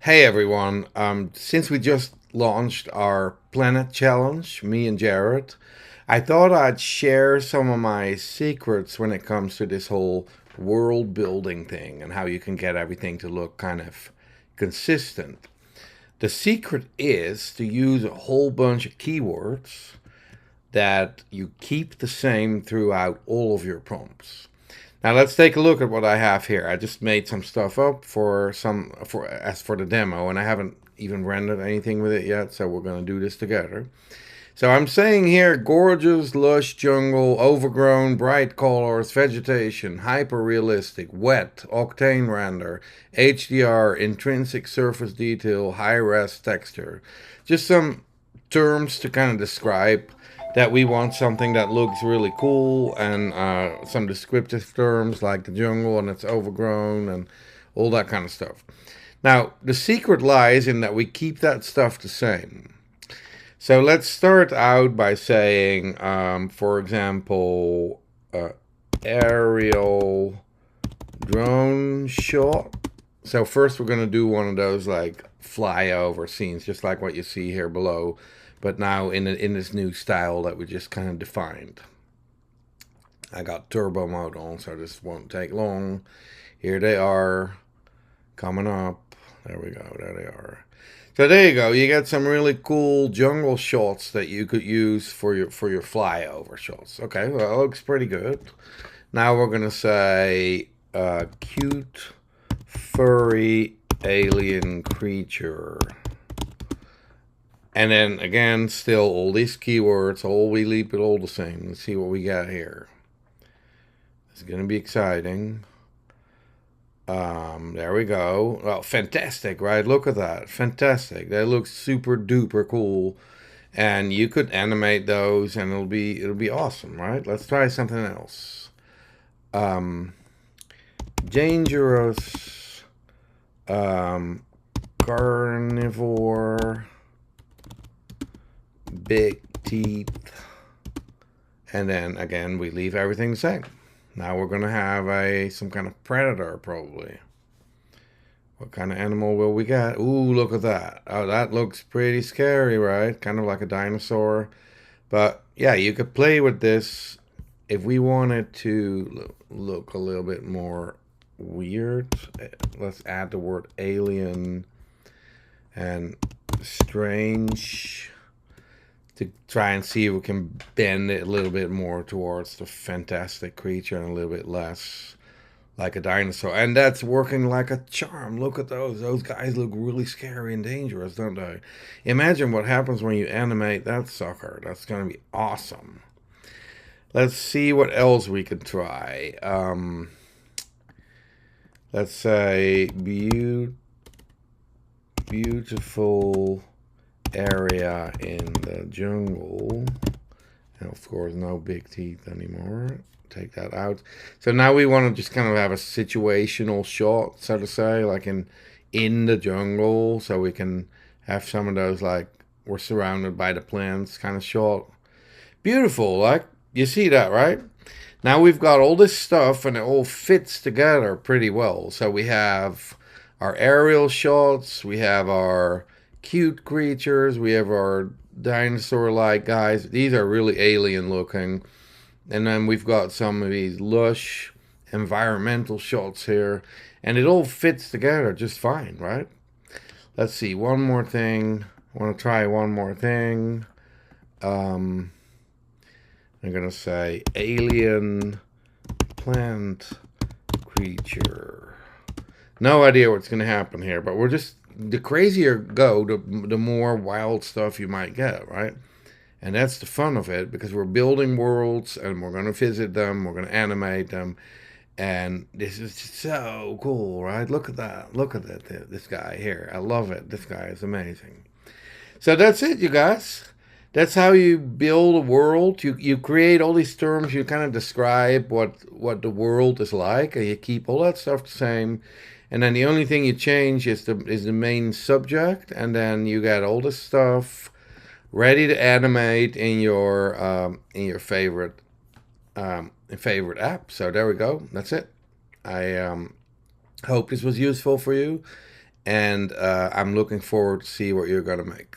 Hey everyone, since we just launched our Planet Challenge, me and Jared, I thought I'd share some of my secrets when it comes to this whole world building thing and how you can get everything to look kind of consistent. The secret is to use a whole bunch of keywords that you keep the same throughout all of your prompts. Now let's take a look at what I have here. I just made some stuff up for the demo, and I haven't even rendered anything with it yet, so we're going to do this together. So I'm saying here gorgeous, lush jungle, overgrown, bright colors, vegetation, hyper realistic, wet, octane render, HDR, intrinsic surface detail, high res texture. Just some terms to kind of describe that we want something that looks really cool, and some descriptive terms like the jungle and it's overgrown and all that kind of stuff. Now, the secret lies in that we keep that stuff the same. So let's start out by saying, for example, aerial drone shot. So first we're going to do one of those like flyover scenes, just like what you see here below, but now in this new style that we just kind of defined. I got turbo mode on, so this won't take long. Here they are, coming up. There we go, there they are. So there you go. You get some really cool jungle shots that you could use for your flyover shots. Okay, well, that looks pretty good. Now we're gonna say cute, furry alien creature. And then again, still all these keywords, all we leave it all the same. Let's see what we got here. It's gonna be exciting. There we go. Well, fantastic, right? Look at that. Fantastic. That looks super duper cool. And you could animate those and it'll be awesome, right? Let's try something else. Dangerous carnivore, big teeth. And then again, we leave everything the same. Now we're going to have some kind of predator, probably. What kind of animal will we get? Ooh, look at that. Oh, that looks pretty scary, right? Kind of like a dinosaur. But yeah, you could play with this if we wanted to look a little bit more weird. Let's add the word alien and strange to try and see if we can bend it a little bit more towards the fantastic creature and a little bit less like a dinosaur. And that's working like a charm. Look at those. Those guys look really scary and dangerous, don't they? Imagine what happens when you animate that sucker. That's going to be awesome. Let's see what else we could try. Let's say beautiful area in the jungle, and of course no big teeth anymore. Take that out. So now we want to just kind of have a situational shot, so to say, like in the jungle, so we can have some of those like we're surrounded by the plants kind of shot. Beautiful, like you see that, right? Now we've got all this stuff and it all fits together pretty well. So we have our aerial shots, we have our cute creatures, we have our dinosaur-like guys. These are really alien looking. And then we've got some of these lush environmental shots here. And it all fits together just fine, right? Let's see, one more thing. I want to try one more thing. I'm going to say alien plant creature. No idea what's going to happen here, but we're just, the crazier go, the more wild stuff you might get, right? And that's the fun of it, because we're building worlds and we're going to visit them, we're going to animate them, and this is just so cool, right? Look at that. Look at that. This guy here. I love it. This guy is amazing. So that's it, you guys. That's how you build a world. You create all these terms. You kind of describe what the world is like, and you keep all that stuff the same. And then the only thing you change is the main subject, and then you got all the stuff ready to animate in your favorite app. So there we go. That's it. I hope this was useful for you. and I'm looking forward to see what you're gonna make.